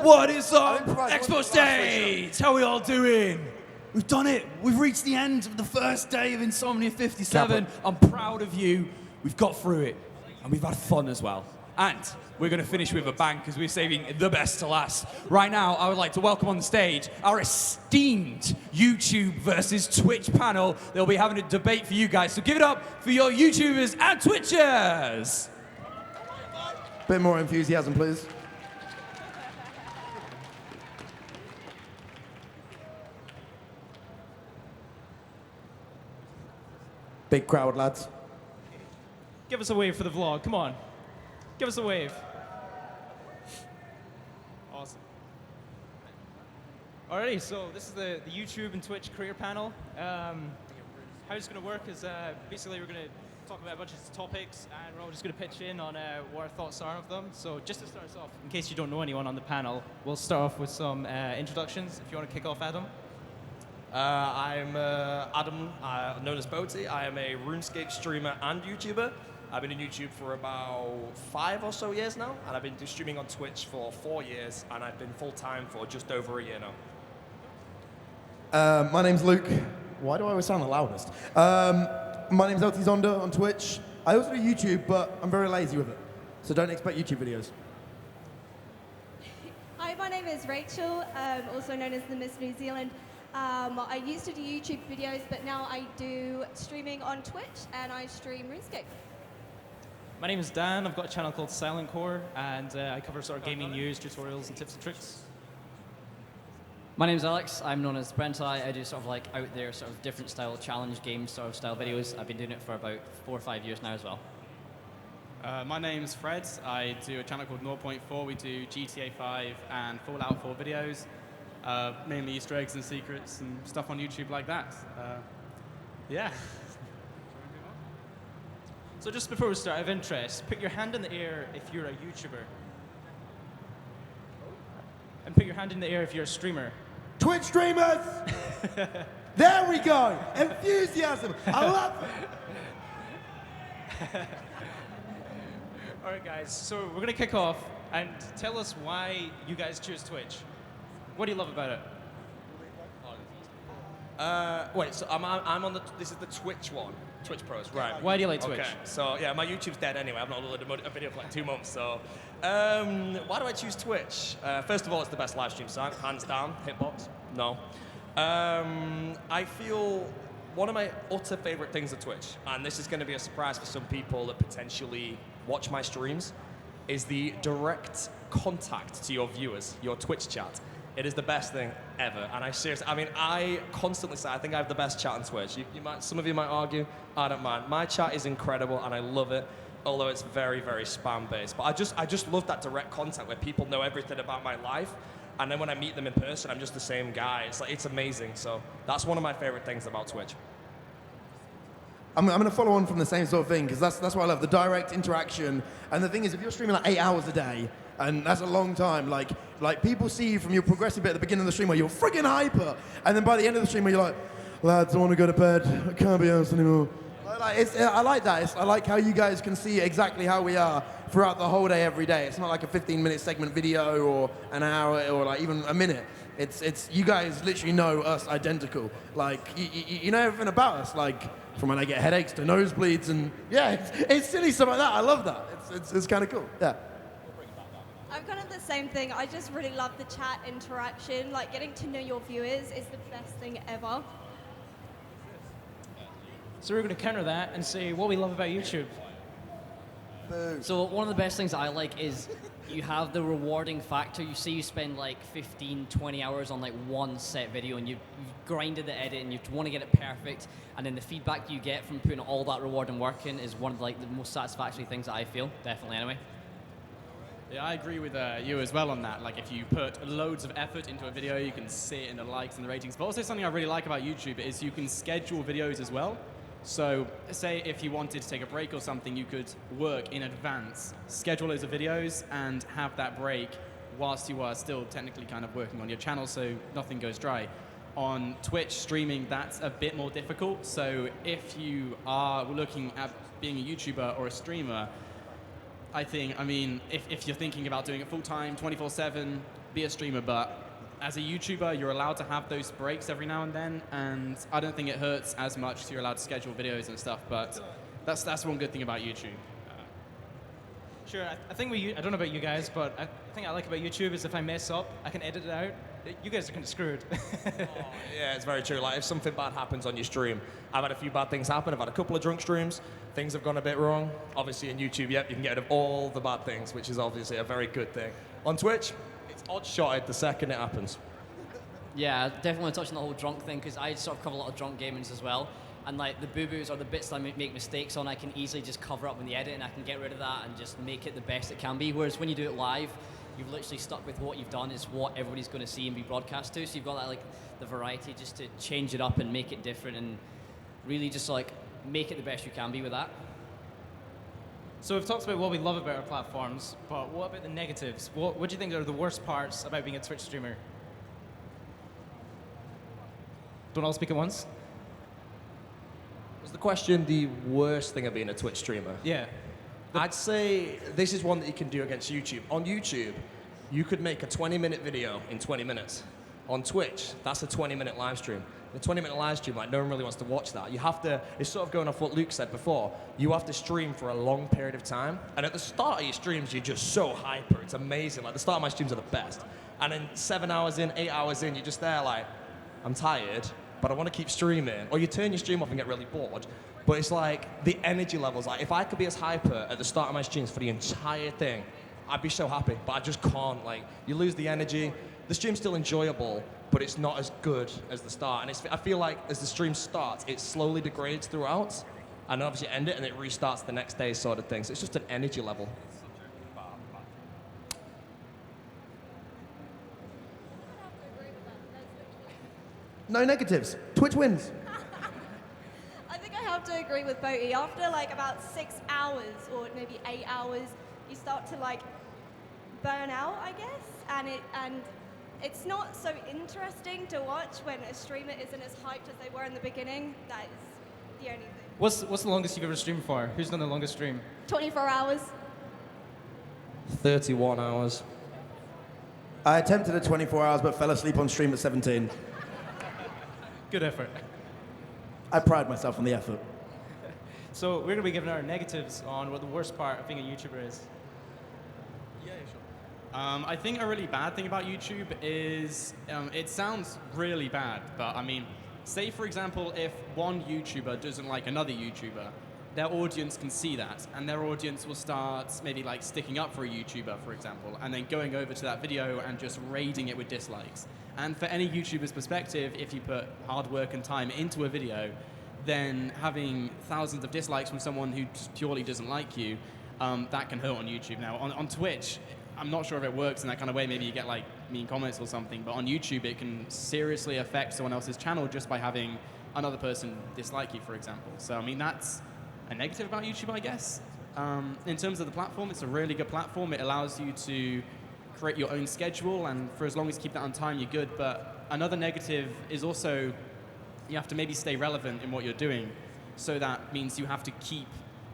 What is up, Expo Stage? How are we all doing? We've done it. We've reached the end of the first day of Insomnia 57. I'm proud of you. We've got through it, and we've had fun as well. And we're going to finish with a bang because we're saving the best to last. Right now, I would like to welcome on the stage our esteemed YouTube versus Twitch panel. They'll be having a debate for you guys. So give it up for your YouTubers and Twitchers. Bit more enthusiasm, please. Big crowd, lads. Give us a wave for the vlog. Come on. Give us a wave. Awesome. Alrighty, so this is the YouTube and Twitch career panel. How it's going to work is basically we're going to talk about a bunch of topics, and we're all just going to pitch in on what our thoughts are of them. So just to start us off, in case you don't know anyone on the panel, we'll start off with some introductions. If you want to kick off, Adam. I'm Adam, known as Boaty. I am a RuneScape streamer and YouTuber. I've been in YouTube for about 5 or so years now, and I've been streaming on Twitch for 4 years, and I've been full-time for just over a year now. My name's Luke. Why do I always sound the loudest? My name's LT Zonda on Twitch. I also do YouTube, but I'm very lazy with it, so don't expect YouTube videos. Hi, my name is Rachel, also known as the Miss New Zealand. I used to do YouTube videos, but now I do streaming on Twitch, and I stream RuneScape. My name is Dan. I've got a channel called Silent Core, and I cover sort of gaming news, tutorials, and tips and tricks. My name's Alex. I'm known as Brentai. I do sort of like out there sort of different style challenge game sort of style videos. I've been doing it for about 4 or 5 years now as well. My name's Fred. I do a channel called 0.4. We do GTA 5 and Fallout 4 videos, mainly Easter eggs and secrets and stuff on YouTube like that. Yeah. So just before we start, I have interest. Put your hand in the air if you're a YouTuber. And put your hand in the air if you're a streamer. Twitch streamers! There we go! Enthusiasm! I love it! All right, guys. So we're going to kick off, and tell us why you guys choose Twitch. What do you love about it? Wait, so I'm on the, this is the Twitch one. Twitch Pros, right. Why do you like Twitch? Okay, so yeah, my YouTube's dead anyway. I've not uploaded a video for like 2 months, so. Why do I choose Twitch? First of all, it's the best live stream site, hands down. Hitbox, no. I feel one of my utter favorite things of Twitch, and this is gonna be a surprise for some people that potentially watch my streams, is the direct contact to your viewers, your Twitch chat. It is the best thing ever, and I constantly say I think I have the best chat on Twitch. Some of you might argue, I don't mind. My chat is incredible, and I love it, although it's very, very spam-based. But I just love that direct contact where people know everything about my life, and then when I meet them in person, I'm just the same guy. It's amazing. So that's one of my favorite things about Twitch. I'm going to follow on from the same sort of thing, because that's what I love, the direct interaction. And the thing is, if you're streaming like 8 hours a day, and that's a long time, like people see you from your progressive bit at the beginning of the stream where you're friggin' hyper, and then by the end of the stream where you're like, lads, I want to go to bed, I can't be honest anymore. I like that. I like how you guys can see exactly how we are throughout the whole day, every day. It's not like a 15-minute segment video or an hour or like even a minute. It's you guys literally know us identical. Like you know everything about us, like from when I get headaches to nosebleeds, and yeah, it's silly stuff like that. I love that. It's kind of cool. Yeah. I'm kind of the same thing. I just really love the chat interaction. Like, getting to know your viewers is the best thing ever. So we're going to counter that and say what we love about YouTube. So one of the best things that I like is you have the rewarding factor. You say you spend like 15, 20 hours on like one set video, and you've grinded the edit and you want to get it perfect, and then the feedback you get from putting all that reward and work in is one of like the most satisfactory things that I feel, definitely anyway. Yeah, I agree with you as well on that. Like, if you put loads of effort into a video, you can see it in the likes and the ratings. But also something I really like about YouTube is you can schedule videos as well. So say if you wanted to take a break or something, you could work in advance, schedule loads of videos, and have that break whilst you are still technically kind of working on your channel, so nothing goes dry. On Twitch streaming, that's a bit more difficult. So if you are looking at being a YouTuber or a streamer, I mean, if you're thinking about doing it full-time, 24/7, be a streamer, but as a YouTuber, you're allowed to have those breaks every now and then, and I don't think it hurts as much if you're allowed to schedule videos and stuff, but that's one good thing about YouTube. Sure, I think I don't know about you guys, but I think I like about YouTube is if I mess up, I can edit it out. You guys are kind of screwed. Yeah, it's very true. Like, if something bad happens on your stream, I've had a few bad things happen. I've had a couple of drunk streams. Things have gone a bit wrong. Obviously, in YouTube, yep, you can get rid of all the bad things, which is obviously a very good thing. On Twitch, it's odd-shotted the second it happens. Yeah, definitely want to touch on the whole drunk thing, because I sort of cover a lot of drunk gamings as well. And like the boo-boos or the bits that I make mistakes on, I can easily just cover up in the edit, and I can get rid of that and just make it the best it can be. Whereas when you do it live, you've literally stuck with what you've done is what everybody's going to see and be broadcast to. So you've got that, like, the variety just to change it up and make it different and really just like make it the best you can be with that. So we've talked about what we love about our platforms, but what about the negatives? What do you think are the worst parts about being a Twitch streamer? Don't all speak at once? Was the question the worst thing of being a Twitch streamer? Yeah. I'd say this is one that you can do against YouTube. On YouTube, you could make a 20-minute video in 20 minutes. On Twitch, that's a 20-minute live stream. The 20-minute live stream, like, no one really wants to watch that. You have to, it's sort of going off what Luke said before, you have to stream for a long period of time. And at the start of your streams, you're just so hyper. It's amazing. Like, the start of my streams are the best. And then 7 hours in, 8 hours in, you're just there like, I'm tired, but I want to keep streaming. Or you turn your stream off and get really bored. But it's like the energy levels. Like, if I could be as hyper at the start of my streams for the entire thing, I'd be so happy. But I just can't. Like, you lose the energy. The stream's still enjoyable, but it's not as good as the start. And I feel like as the stream starts, it slowly degrades throughout. And obviously end it and it restarts the next day, sort of thing. So it's just an energy level. No negatives. Twitch wins. I think I have to agree with Boaty. After like about 6 hours or maybe 8 hours, you start to like burn out, I guess, and it's not so interesting to watch when a streamer isn't as hyped as they were in the beginning. That is the only thing. What's the longest you've ever streamed for? Who's done the longest stream? 24 hours. 31 hours. I attempted at 24 hours, but fell asleep on stream at 17. Good effort. I pride myself on the effort. So we're going to be giving our negatives on what the worst part of being a YouTuber is. Yeah, sure. I think a really bad thing about YouTube is, it sounds really bad, but I mean, say for example, if one YouTuber doesn't like another YouTuber, their audience can see that, and their audience will start maybe like sticking up for a YouTuber, for example, and then going over to that video and just raiding it with dislikes. And for any YouTuber's perspective, if you put hard work and time into a video, then having thousands of dislikes from someone who just purely doesn't like you, that can hurt on YouTube. Now, on Twitch, I'm not sure if it works in that kind of way. Maybe you get like mean comments or something, but on YouTube, it can seriously affect someone else's channel just by having another person dislike you, for example. So, I mean, that's a negative about YouTube, I guess. In terms of the platform, it's a really good platform. It allows you to create your own schedule, and for as long as you keep that on time, you're good. But another negative is also you have to maybe stay relevant in what you're doing. So that means you have to keep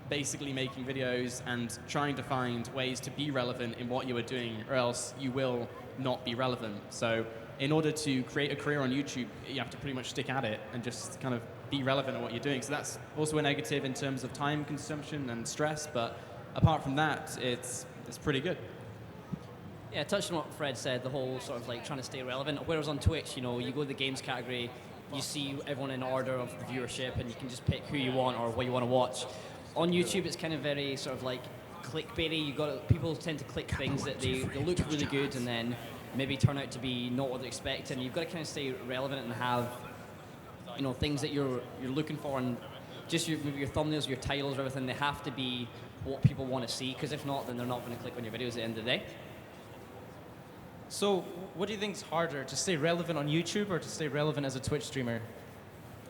basically making videos and trying to find ways to be relevant in what you are doing, or else you will not be relevant. So in order to create a career on YouTube, you have to pretty much stick at it and just kind of be relevant in what you're doing. So that's also a negative in terms of time consumption and stress, but apart from that, it's pretty good. Yeah, touching on what Fred said, the whole sort of like trying to stay relevant. Whereas on Twitch, you know, you go to the games category, you see everyone in order of the viewership, and you can just pick who you want or what you want to watch. On YouTube, it's kind of very sort of like clickbaity. People tend to click things that they look really good and then maybe turn out to be not what they expect. And you've got to kind of stay relevant and have, you know, things that you're looking for, and just maybe your thumbnails, your titles, everything. They have to be what people want to see, because if not, then they're not going to click on your videos at the end of the day. So what do you think is harder, to stay relevant on YouTube or to stay relevant as a Twitch streamer?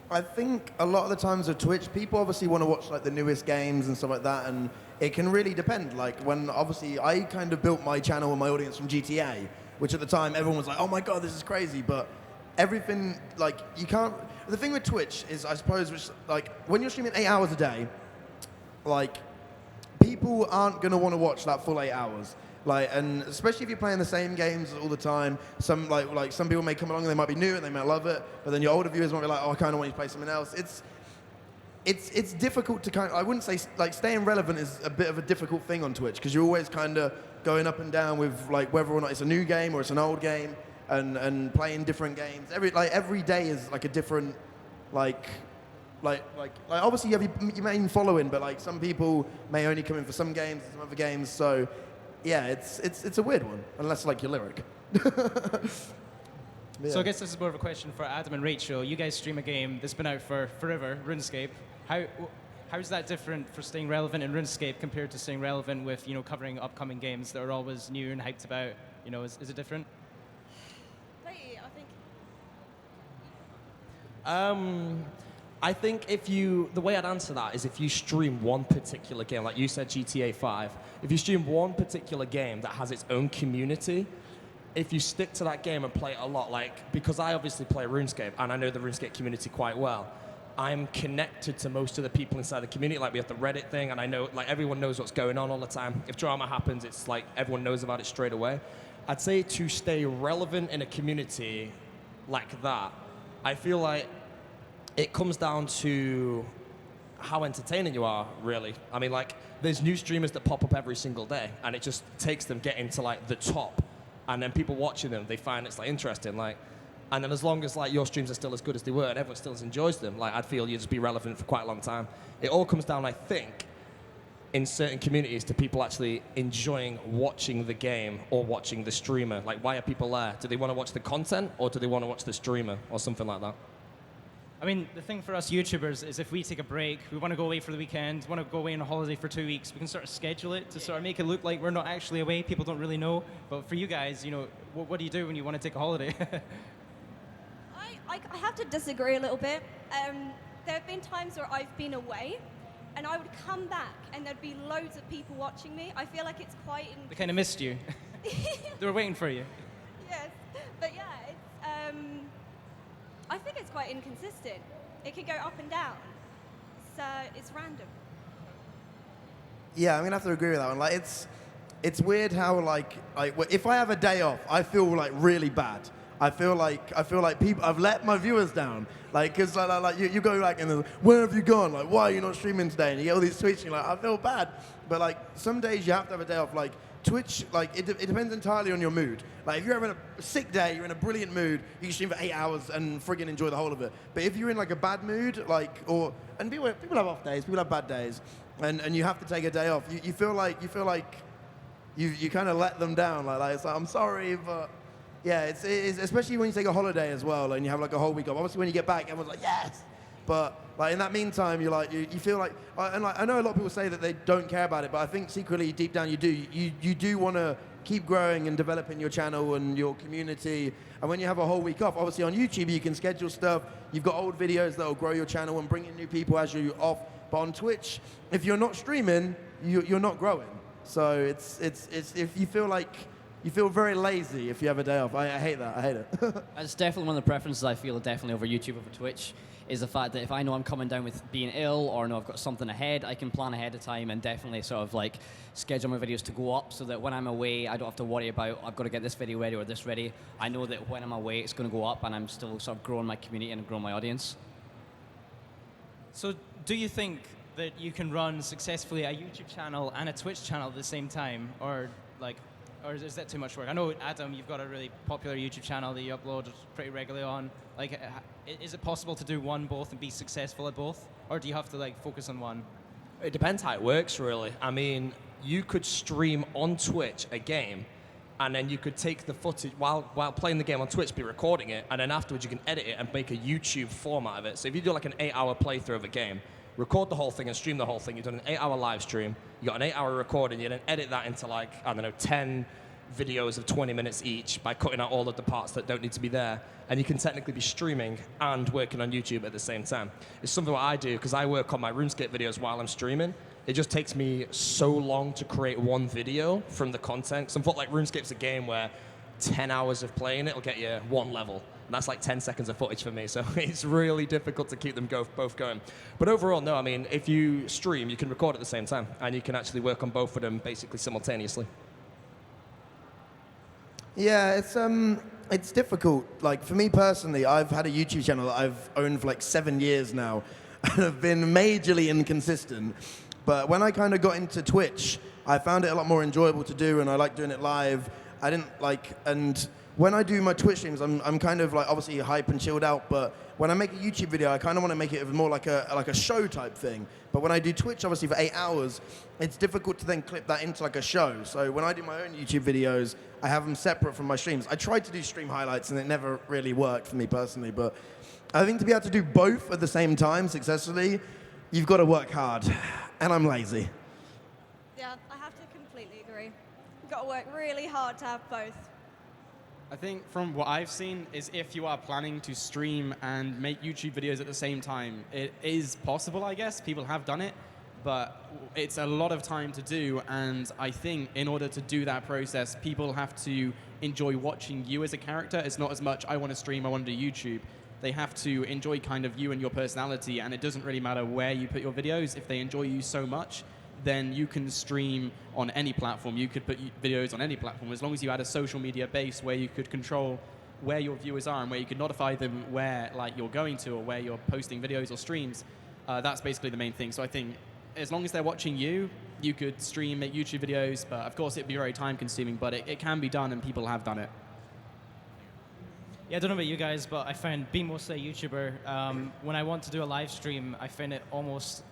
I think a lot of the times with Twitch, people obviously want to watch like the newest games and stuff like that, and it can really depend. Like when obviously I kind of built my channel and my audience from GTA, which at the time everyone was like, oh my god, this is crazy, but everything, like, you can't, the thing with Twitch is, I suppose, which, like, when you're streaming 8 hours a day, like, people aren't going to want to watch that full 8 hours. Like, and especially if you're playing the same games all the time, some like some people may come along and they might be new and they might love it, but then your older viewers might be like, oh, I kind of want you to play something else. It's difficult to I wouldn't say, like, staying relevant is a bit of a difficult thing on Twitch, because you're always kind of going up and down with, like, whether or not it's a new game or it's an old game, and playing different games. Every day is like a different, like obviously you have your main following, but like some people may only come in for some games and some other games, so yeah, it's a weird one, unless like your lyric. Yeah. So I guess this is more of a question for Adam and Rachel. You guys stream a game that's been out for forever, RuneScape. How's that different for staying relevant in RuneScape compared to staying relevant with, you know, covering upcoming games that are always new and hyped about? You know, is it different? I think the way I'd answer that is if you stream one particular game, like you said, GTA 5, if you stream one particular game that has its own community, if you stick to that game and play it a lot, like, because I obviously play RuneScape and I know the RuneScape community quite well, I'm connected to most of the people inside the community. Like, we have the Reddit thing, and I know, like, everyone knows what's going on all the time. If drama happens, it's like everyone knows about it straight away. I'd say to stay relevant in a community like that, I feel like it comes down to how entertaining you are, really. I mean, like, there's new streamers that pop up every single day, and it just takes them getting to, like, the top. And then people watching them, they find it's, like, interesting. Like, and then as long as, like, your streams are still as good as they were and everyone still enjoys them, like, I'd feel you'd just be relevant for quite a long time. It all comes down, I think, in certain communities to people actually enjoying watching the game or watching the streamer. Like, why are people there? Do they want to watch the content, or do they want to watch the streamer or something like that? I mean, the thing for us YouTubers is if we take a break, we want to go away for the weekend, want to go away on a holiday for 2 weeks, we can sort of schedule it to sort of make it look like we're not actually away. People don't really know. But for you guys, you know, what do you do when you want to take a holiday? I have to disagree a little bit. There have been times where I've been away, and I would come back, and there'd be loads of people watching me. I feel like it's quite... They kind of missed you. They were waiting for you. Yes, but yeah, I think it's quite inconsistent. It can go up and down, so it's random. Yeah, I'm gonna have to agree with that one. Like, it's weird how like if I have a day off, I feel like really bad. I feel like people, I've let my viewers down. Like, cause like you go like, and they're like, where have you gone? Like, why are you not streaming today? And you get all these tweets, and you're like, I feel bad. But like, some days you have to have a day off. Like, Twitch, like, it depends entirely on your mood. Like, if you're having a sick day, you're in a brilliant mood, you can stream for 8 hours and friggin' enjoy the whole of it. But if you're in like a bad mood, like, and people have off days, people have bad days, and you have to take a day off, you feel like you kind of let them down. Like it's like, I'm sorry, but yeah, it's especially when you take a holiday as well, and you have like a whole week off. Obviously, when you get back, everyone's like, yes. But like in that meantime, you're like you feel like, and like I know a lot of people say that they don't care about it, but I think secretly deep down you do. You do want to keep growing and developing your channel and your community. And when you have a whole week off, obviously on YouTube you can schedule stuff. You've got old videos that will grow your channel and bring in new people as you're off. But on Twitch, if you're not streaming, you're not growing. So it's if you feel like. You feel very lazy if you have a day off. I hate that. I hate it. That's definitely one of the preferences I feel definitely over YouTube over Twitch, is the fact that if I know I'm coming down with being ill or know I've got something ahead, I can plan ahead of time and definitely sort of like schedule my videos to go up so that when I'm away, I don't have to worry about, I've got to get this video ready or this ready. I know that when I'm away, it's going to go up and I'm still sort of growing my community and growing my audience. So do you think that you can run successfully a YouTube channel and a Twitch channel at the same time, or is that too much work? I know, Adam, you've got a really popular YouTube channel that you upload pretty regularly on. Like, is it possible to do both and be successful at both? Or do you have to, like, focus on one? It depends how it works, really. I mean, you could stream on Twitch a game, and then you could take the footage while playing the game on Twitch, be recording it, and then afterwards you can edit it and make a YouTube format of it. So if you do like an 8-hour playthrough of a game, record the whole thing and stream the whole thing. You've done an 8-hour live stream. You got an 8-hour recording. You then edit that into like, I don't know, 10 videos of 20 minutes each by cutting out all of the parts that don't need to be there. And you can technically be streaming and working on YouTube at the same time. It's something what I do because I work on my RuneScape videos while I'm streaming. It just takes me so long to create one video from the content. Because I thought like RuneScape's a game where 10 hours of playing it will get you one level. And that's like 10 seconds of footage for me, so it's really difficult to keep them both going. But overall, no, I mean, if you stream, you can record at the same time, and you can actually work on both of them basically simultaneously. Yeah, it's difficult. Like for me personally, I've had a YouTube channel that I've owned for like 7 years now, and have been majorly inconsistent. But when I kind of got into Twitch, I found it a lot more enjoyable to do, and I like doing it live. I didn't like, and when I do my Twitch streams, I'm kind of like obviously hype and chilled out. But when I make a YouTube video, I kind of want to make it more like a show type thing. But when I do Twitch, obviously for 8 hours, it's difficult to then clip that into like a show. So when I do my own YouTube videos, I have them separate from my streams. I tried to do stream highlights, and it never really worked for me personally. But I think to be able to do both at the same time successfully, you've got to work hard, and I'm lazy. Yeah, I have to completely agree. You've got to work really hard to have both. I think from what I've seen is if you are planning to stream and make YouTube videos at the same time, it is possible, I guess. People have done it, but it's a lot of time to do. And I think in order to do that process, people have to enjoy watching you as a character. It's not as much, I want to stream, I want to do YouTube. They have to enjoy kind of you and your personality. And it doesn't really matter where you put your videos. If they enjoy you so much, then you can stream on any platform. You could put videos on any platform as long as you had a social media base where you could control where your viewers are and where you could notify them where like you're going to or where you're posting videos or streams. That's basically the main thing. So I think as long as they're watching you, you could stream, make YouTube videos, but of course it'd be very time consuming, but it can be done and people have done it. Yeah, I don't know about you guys, but I find being mostly a YouTuber, when I want to do a live stream, I find it almost...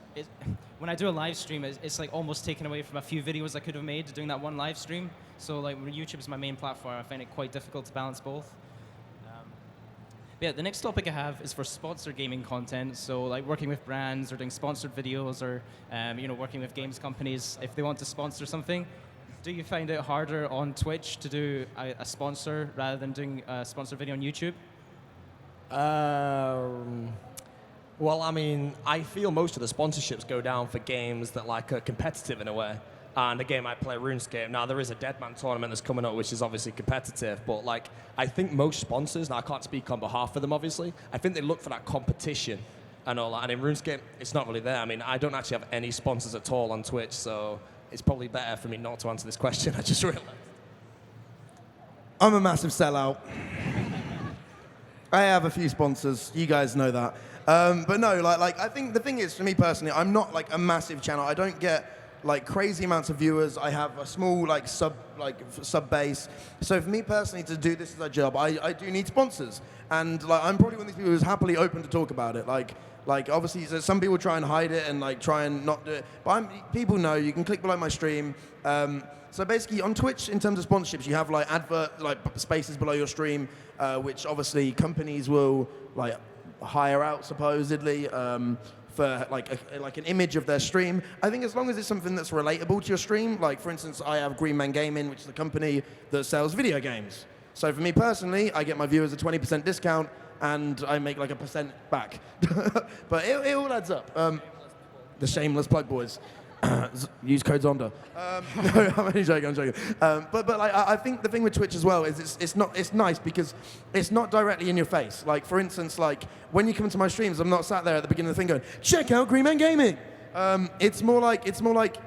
when I do a live stream, it's like almost taken away from a few videos I could have made doing that one live stream. So like when YouTube is my main platform, I find it quite difficult to balance both. Yeah, the next topic I have is for sponsored gaming content. So like working with brands or doing sponsored videos or working with games companies if they want to sponsor something. Do you find it harder on Twitch to do a sponsor rather than doing a sponsored video on YouTube? Well, I mean, I feel most of the sponsorships go down for games that like are competitive in a way. And the game I play, RuneScape. Now, there is a Deadman tournament that's coming up, which is obviously competitive. But like, I think most sponsors, and I can't speak on behalf of them, obviously, I think they look for that competition and all that. And in RuneScape, it's not really there. I mean, I don't actually have any sponsors at all on Twitch, so it's probably better for me not to answer this question. I just realized. I'm a massive sellout. I have a few sponsors. You guys know that. But no, like I think the thing is, for me personally, I'm not like a massive channel. I don't get like crazy amounts of viewers. I have a small sub base. So for me personally to do this as a job, I do need sponsors. And like I'm probably one of these people who's happily open to talk about it. Like obviously some people try and hide it and like try and not do it. But people know. You can click below my stream. So basically on Twitch, in terms of sponsorships, you have like advert spaces below your stream, which obviously companies will like hire out supposedly for like an image of their stream. I think as long as it's something that's relatable to your stream, like for instance, I have Green Man Gaming, which is a company that sells video games. So for me personally, I get my viewers a 20% discount and I make like a % back. But it all adds up. The shameless plug, boys. Use code Zonda. No, I'm only joking. But like, I think the thing with Twitch as well is it's nice because it's not directly in your face. Like for instance, like when you come to my streams, I'm not sat there at the beginning of the thing going, check out Green Man Gaming. It's more like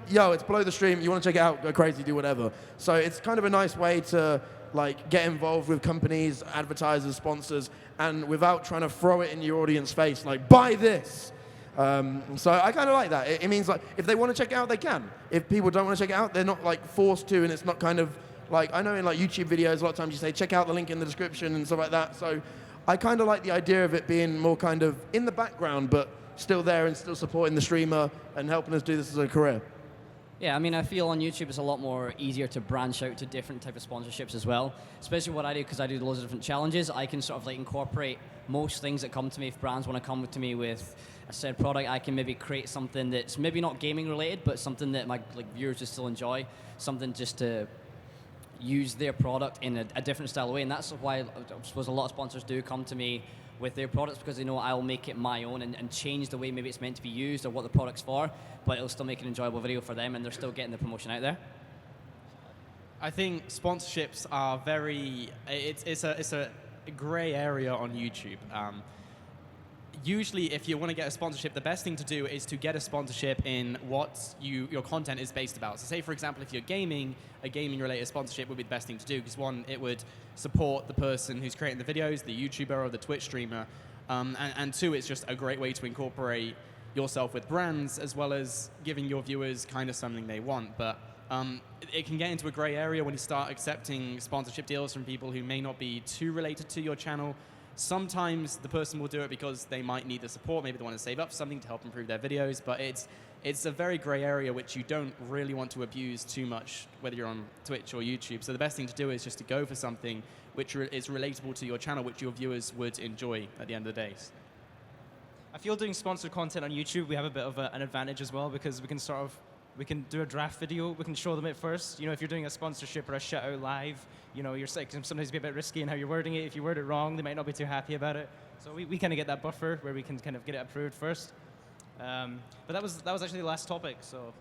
yo, it's below the stream. You want to check it out? Go crazy, do whatever. So it's kind of a nice way to like get involved with companies, advertisers, sponsors, and without trying to throw it in your audience face, like buy this. So I kind of like that. It means like if they want to check it out, they can. If people don't want to check it out, they're not like forced to, and it's not kind of like, I know in like YouTube videos, a lot of times you say, check out the link in the description and stuff like that. So I kind of like the idea of it being more kind of in the background, but still there and still supporting the streamer and helping us do this as a career. Yeah, I mean, I feel on YouTube it's a lot more easier to branch out to different type of sponsorships as well. Especially what I do, because I do loads of different challenges. I can sort of like incorporate most things that come to me. If brands want to come to me with a said product, I can maybe create something that's maybe not gaming related, but something that my viewers will still enjoy. Something just to use their product in a different style way. And that's why I suppose a lot of sponsors do come to me with their products, because they know I'll make it my own and change the way maybe it's meant to be used or what the product's for, but it'll still make an enjoyable video for them and they're still getting the promotion out there. I think sponsorships are very, it's a grey area on YouTube. usually, if you want to get a sponsorship, the best thing to do is to get a sponsorship in what your content is based about. So say, for example, if you're gaming, a gaming-related sponsorship would be the best thing to do, because one, it would support the person who's creating the videos, the YouTuber or the Twitch streamer, and two, it's just a great way to incorporate yourself with brands, as well as giving your viewers kind of something they want. But it can get into a gray area when you start accepting sponsorship deals from people who may not be too related to your channel. Sometimes the person will do it because they might need the support, maybe they want to save up something to help improve their videos, but it's a very gray area which you don't really want to abuse too much, whether you're on Twitch or YouTube. So the best thing to do is just to go for something which is relatable to your channel, which your viewers would enjoy at the end of the day. I feel doing sponsored content on YouTube, we have a bit of an advantage as well, because we can do a draft video, we can show them it first. You know, if you're doing a sponsorship or a shout out live, you know, sometimes be a bit risky in how you're wording it. If you word it wrong, they might not be too happy about it. So we kind of get that buffer where we can kind of get it approved first. But that was actually the last topic. So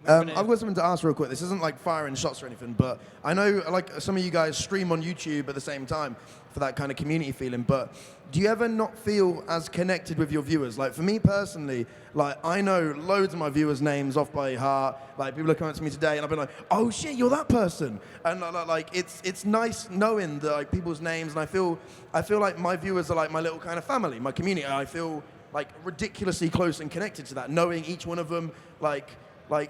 I've got something to ask real quick. This isn't like firing shots or anything, but I know like some of you guys stream on YouTube at the same time for that kind of community feeling, but do you ever not feel as connected with your viewers? Like for me personally, like I know loads of my viewers' names off by heart. Like people are coming to me today and I've been like, oh shit, you're that person. And like it's nice knowing the, like people's names, and I feel like my viewers are like my little kind of family, my community. I feel like ridiculously close and connected to that, knowing each one of them, like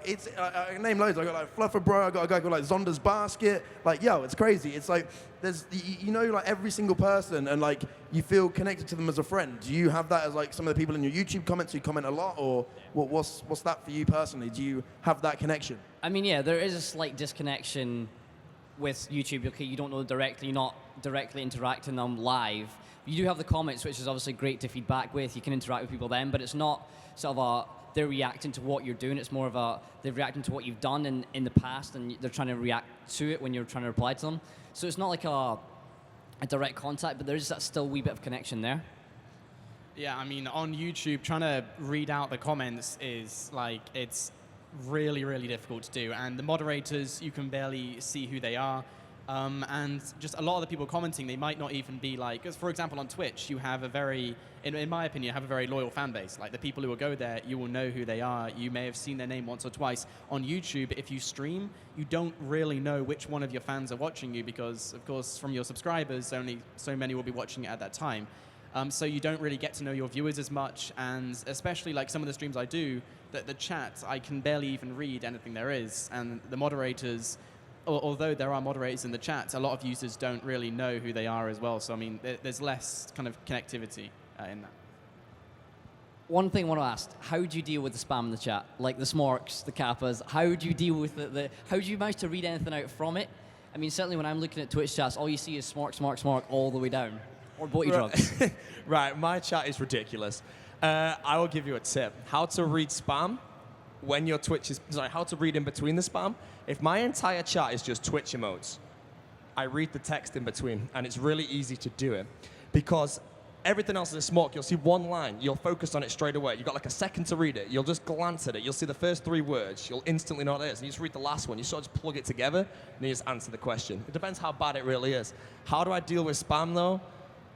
it's, I can name loads. I got like Fluffer Bro, I got a guy called like Zonda's Basket. Like, yo, it's crazy. It's like, there's, you know, like every single person, and like you feel connected to them as a friend. Do you have that as like some of the people in your YouTube comments who comment a lot, or what's that for you personally? Do you have that connection? I mean, yeah, there is a slight disconnection with YouTube. Okay, you don't know directly, you're not directly interacting them live. You do have the comments, which is obviously great to feedback with. You can interact with people then, but it's not sort of they're reacting to what you're doing. It's more of they're reacting to what you've done in the past, and they're trying to react to it when you're trying to reply to them. So it's not like a direct contact, but there is that still wee bit of connection there. Yeah, I mean, on YouTube, trying to read out the comments is like, it's really, really difficult to do. And the moderators, you can barely see who they are. And just a lot of the people commenting, they might not even be like, because for example on Twitch, you have a very, in my opinion, have a very loyal fan base. Like the people who will go there, you will know who they are. You may have seen their name once or twice. On YouTube, if you stream, you don't really know which one of your fans are watching you, because of course from your subscribers, only so many will be watching it at that time. So you don't really get to know your viewers as much, and especially like some of the streams I do, the chat, I can barely even read anything there is, and the moderators, although there are moderators in the chat, a lot of users don't really know who they are as well. So, I mean, there's less kind of connectivity in that. One thing I want to ask, how do you deal with the spam in the chat? Like the smorks, the kappas, how do you deal with how do you manage to read anything out from it? I mean, certainly when I'm looking at Twitch chats, all you see is smork, smork, smork all the way down. Or boaty drugs. Right, my chat is ridiculous. I will give you a tip. How to read spam when your Twitch is, sorry, how to read in between the spam. If my entire chat is just Twitch emotes, I read the text in between, and it's really easy to do it because everything else is a smoke. You'll see one line, you'll focus on it straight away. You've got like a second to read it. You'll just glance at it. You'll see the first 3 words. You'll instantly know what it is. And you just read the last one. You sort of just plug it together, and you just answer the question. It depends how bad it really is. How do I deal with spam, though?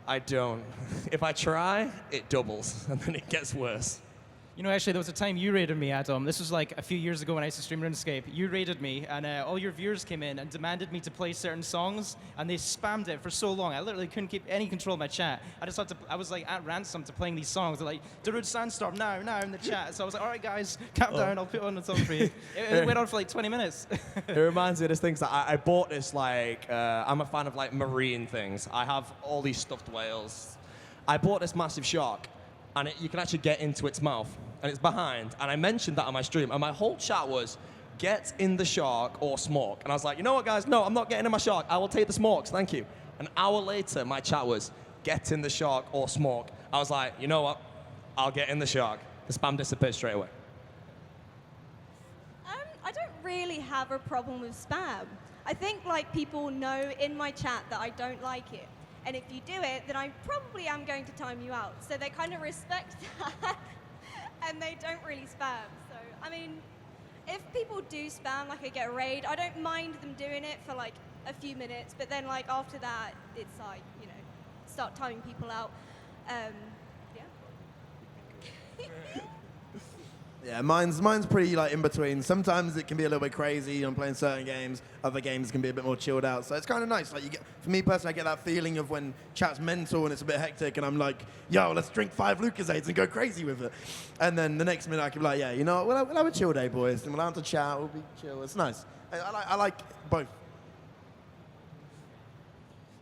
I don't. If I try, it doubles, and then it gets worse. You know, actually, there was a time you raided me, Adam. This was like a few years ago when I used to stream RuneScape. You raided me, and all your viewers came in and demanded me to play certain songs, and they spammed it for so long. I literally couldn't keep any control of my chat. I was like at ransom to playing these songs. They're like, Darude Sandstorm, now in the chat. So I was like, all right, guys, calm down. I'll put on the song for you. It went on for like 20 minutes. It reminds me of this thing. I bought this, like, I'm a fan of like marine things. I have all these stuffed whales. I bought this massive shark, and you can actually get into its mouth. And it's behind, and I mentioned that on my stream, and my whole chat was, get in the shark or smoke. And I was like, you know what, guys? No, I'm not getting in my shark. I will take the smokes, thank you. An hour later, my chat was, get in the shark or smoke. I was like, you know what? I'll get in the shark. The spam disappeared straight away. I don't really have a problem with spam. I think like people know in my chat that I don't like it. And if you do it, then I probably am going to time you out. So they kind of respect that. And they don't really spam. So, I mean, if people do spam, like I get a raid, I don't mind them doing it for like a few minutes, but then like after that, it's like, you know, start timing people out. Yeah. Yeah, mine's pretty like in between. Sometimes it can be a little bit crazy. I'm playing certain games. Other games can be a bit more chilled out. So it's kind of nice. Like for me personally, I get that feeling of when chat's mental and it's a bit hectic, and I'm like, yo, let's drink 5 Lucasades and go crazy with it. And then the next minute I can be like, yeah, you know, we'll have a chill day, boys, and we'll have to chat. We'll be chill. It's nice. I like both.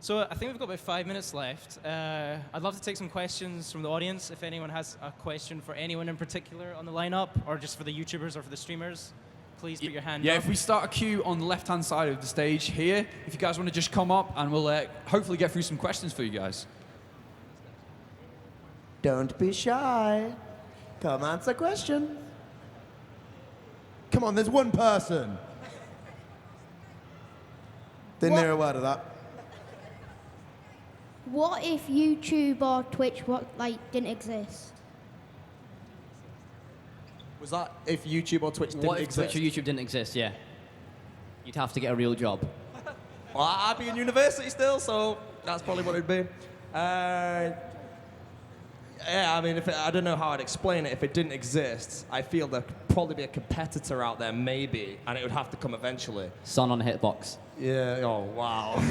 So I think we've got about 5 minutes left. I'd love to take some questions from the audience. If anyone has a question for anyone in particular on the lineup, or just for the YouTubers or for the streamers, please put your hand up. Yeah, if we start a queue on the left-hand side of the stage here, if you guys want to just come up, and we'll hopefully get through some questions for you guys. Don't be shy. Come answer questions. Come on, there's one person. Didn't hear a word of that. What if YouTube or Twitch didn't exist? Was that if YouTube or Twitch didn't What if exist? Twitch or YouTube didn't exist? Yeah. You'd have to get a real job. Well, I'd be in university still, so that's probably what it'd be. Yeah, I mean, I don't know how I'd explain it. If it didn't exist, I feel there'd probably be a competitor out there, maybe, and it would have to come eventually. Son on Hitbox. Yeah, oh, wow.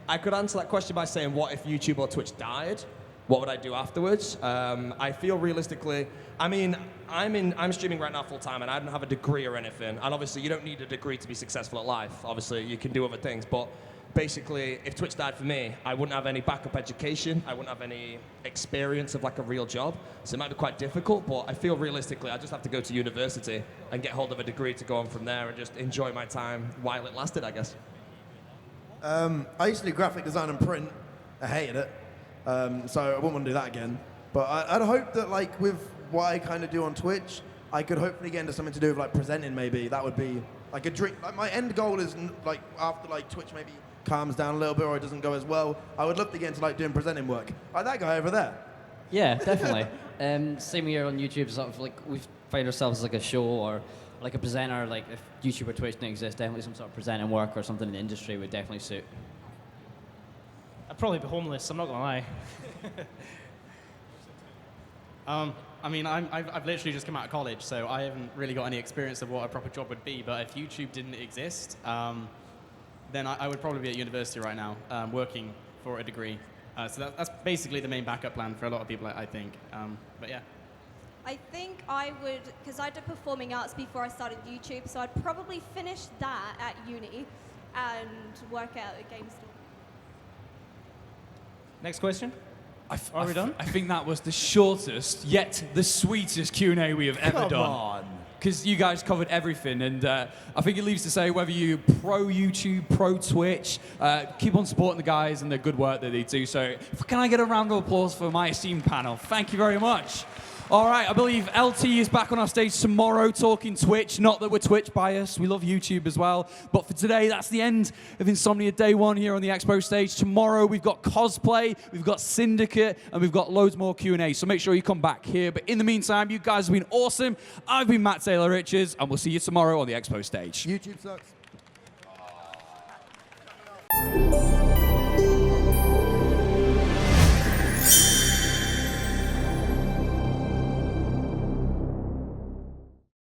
I could answer that question by saying, what if YouTube or Twitch died? What would I do afterwards? I feel realistically, I mean, I'm streaming right now full time, and I don't have a degree or anything. And obviously, you don't need a degree to be successful at life. Obviously, you can do other things. But basically, if Twitch died for me, I wouldn't have any backup education. I wouldn't have any experience of like a real job. So it might be quite difficult. But I feel realistically, I just have to go to university and get hold of a degree to go on from there and just enjoy my time while it lasted, I guess. I used to do graphic design and print. I hated it. So I wouldn't want to do that again. But I'd hope that like with what I kind of do on Twitch, I could hopefully get into something to do with like presenting maybe. That would be like a dream. Like my end goal is like after like Twitch maybe calms down a little bit or it doesn't go as well, I would love to get into like doing presenting work. Like that guy over there. Yeah, definitely. Same here on YouTube, sort of like we find ourselves like a show or like a presenter, like if YouTube or Twitch didn't exist, definitely some sort of presenting work or something in the industry would definitely suit. I'd probably be homeless, I'm not gonna lie. I mean, I've literally just come out of college, so I haven't really got any experience of what a proper job would be. But if YouTube didn't exist, then I would probably be at university right now, working for a degree. So that's basically the main backup plan for a lot of people, I think. But yeah. I think I would, because I did performing arts before I started YouTube, so I'd probably finish that at uni and work out a game store. Next question. Are we done? I think that was the shortest, yet the sweetest Q&A we have ever done. Come on. Because you guys covered everything, and I think it leaves to say whether you pro YouTube, pro Twitch, keep on supporting the guys and the good work that they do. So can I get a round of applause for my esteemed panel? Thank you very much. All right, I believe LT is back on our stage tomorrow talking Twitch. Not that we're Twitch biased, we love YouTube as well. But for today, that's the end of Insomnia Day 1 here on the Expo stage. Tomorrow, we've got cosplay, we've got Syndicate, and we've got loads more Q&A. So make sure you come back here. But in the meantime, you guys have been awesome. I've been Matt Taylor-Richards, and we'll see you tomorrow on the Expo stage. YouTube sucks.